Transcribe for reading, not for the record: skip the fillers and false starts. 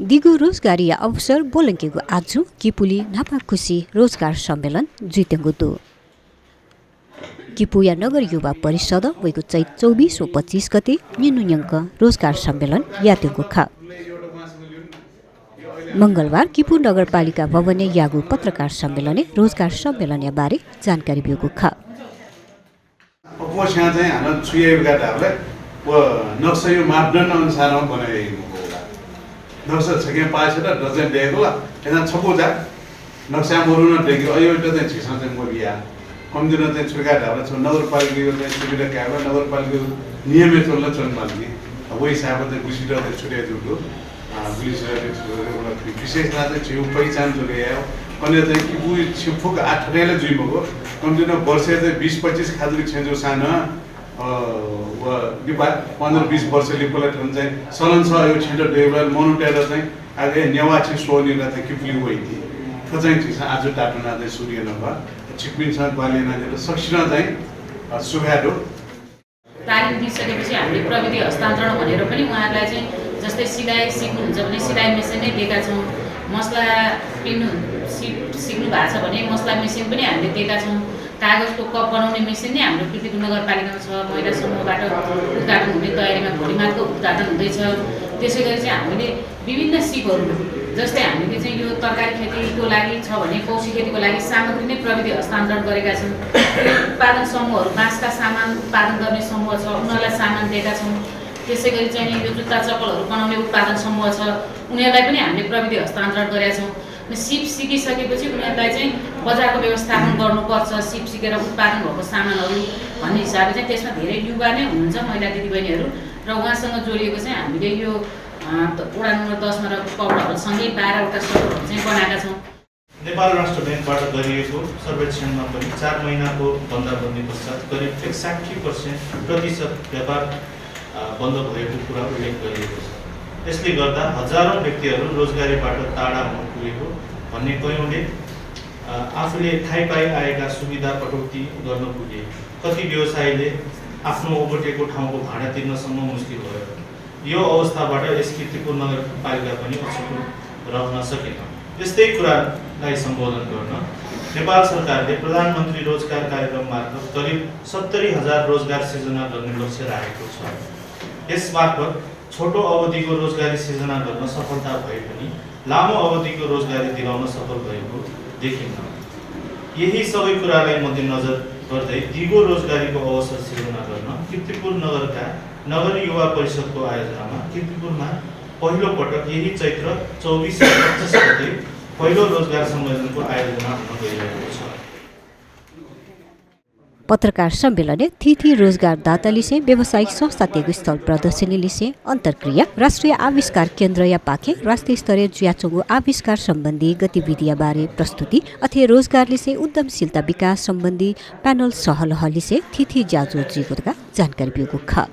दिगो रोजगारी अवसर बोलंकेगु आजु किपुली नापा खुसी रोजगार सम्मेलन जुइतेंगु किपुया नगर युवा परिषद वैगु चैत 24 व 25 गते निनुयंक रोजगार सम्मेलन यातेंगु खा मंगलबार किपु नगरपालिका भवन यागु पत्रकार सम्मेलन रोजगार सम्मेलन बारे जानकारी बिगु खा नक्सा यो मापदण्ड अनुसारमा बनाइएको होला नक्सा छ के पाएछ र डजन दिएको होला यहाँ छपुजा नक्सा मरुन देख्यो अयो एउटा चाहिँ छिसा चाहिँ मोरिया कमदिन चाहिँ छुर्का ढाबा छ नगरपालिकाको चाहिँ सुविधा क्याबा नगरपालिकाको नियमित चल्न चल्नमालि वही हिसाबले चाहिँ गुसिट चाहिँ छुटे जुटो पुलिस विशेषता चाहिँ छिउ पहिचान जुगेयो कने चाहिँ किबु छिफुक आठरेले जुइमको कमदिन वर्ष चाहिँ 20-25 खादुरी छेजो साना यो 15-20 वर्षले पहिला चाहिँ चलन छ यो छिटो डेभलप मनुटेर चाहिँ आगे नेवाची सोनीर चाहिँ किपुली वइथि त्यो चाहिँ छिस आज टाटुना चाहिँ सूर्य नभा छिकपिनसँग बालेना दिएर सक्षिना चाहिँ सुगाडो तालिम दिइसकेपछि हामीले प्रविधि हस्तान्तरण भनेर पनि उहाँहरूलाई चाहिँ जस्तै सिलाइ सिक्नुहुन्छ भने सिलाइ मेसिन नै दिएका छौँ मसला पिन्नु सिक्नु भएको छ भने मसला मेसिन पनि हामीले दिएका छौँ कागजको कप बनाउने मेसिन नै हाम्रो कृतिपुर नगरपालिकामा छ महिला समूहबाट उद्घाटन हुने तयारीमा भोलिमाथको उद्घाटन हुँदैछ त्यसै गरी चाहिँ हामीले विभिन्न सिपहरू जस्तै हामीले चाहिँ यो तरकारी खेतीको लागि छ भने कौशी खेतीको लागि सामग्री नै प्रविधि हस्तान्तरण गरेका छौँ उत्पादन समूहहरू बाँसका सामान उत्पादन गर्ने समूह छ उनीहरूलाई सामान दिएका छौँ त्यसै गरी चाहिँ यो जुत्ता चप्पलहरू बनाउने उत्पादन समूह छ उनीहरूलाई पनि हामीले प्रविधि हस्तान्तरण गरेका छौँ सिप सिकिसकेपछि उनीहरूलाई चाहिँ बजारको व्यवस्थापन गर्नुपर्छ सिप सिकेर उत्पादन भएको सामानहरू भन्ने हिसाबले चाहिँ त्यसमा धेरै युवा नै हुनुहुन्छ महिला दिदीबहिनीहरू र उहाँसँग जोडिएको चाहिँ हामीले यो वडा नम्बर 10 मा रहेको पौडाहरूसँगै 12वटा सडकहरू चाहिँ बनाएका छौँ। नेपाल राष्ट्र ब्याङ्कबाट गरिएको सर्वेक्षणमा पनि 4 महिनाको बन्दाबन्दी पश्चात करिब 61% व्यापार बन्द भएको कुरा उल्लेख गरिएको छ। यसले गर्दा हजारौं व्यक्तिहरू रोजगारीबाट टाढा हुन पुगेको भन्ने कयौंले आफूले थाहै पाइ आएका सुविधा कटौती गर्न पुगे। कति व्यवसायीले आफ्नो ओगटेको ठाउँको भाडा तिर्नसम्म मुस्किल भयो। यो अवस्थाबाट यस कीर्तिपुर नगरपालिका पनि अछुतो रहन सकेन। यस्तै कुरालाई सम्बोधन गर्न नेपाल सरकारले प्रधानमन्त्री रोजगार कार्यक्रम मार्फत करिब 70,000 रोजगार सृजना गर्ने लक्ष्य राखेको छ। यस मार्फत छोटो अवधिको रोजगारी सृजना गर्न सफलता भए पनि लामो अवधिको रोजगारी दिलाउन सफल भएको देखिन्न। यही सबै कुरालाई मध्यनजर गर्दै दिगो रोजगारीको अवसर सृजना गर्न कीर्तिपुर नगरका नगर युवा परिषदको आयोजनामा कीर्तिपुरमा पहिलो पटक यही चैत्र 24 र 25 गते पहिलो रोजगार सम्मेलनको आयोजना हुन गइरहेको छ। पत्रकार सम्मेलन थिथि रोजगार दाता लिसे व्यावसायिक संस्था तेगु स्थल प्रदर्शनी लिसे अन्तर्क्रिया राष्ट्रिय आविष्कार केन्द्र या पाखे राष्ट्रिय स्तरीय ज्याचोगु आविष्कार सम्बन्धी गतिविधि बारे प्रस्तुति अथे रोजगार लिसे उद्यमशीलता विकास सम्बन्धी प्यानल सहलह लिसे थिथि ज्याजो जीवका जानकारी बिगु खा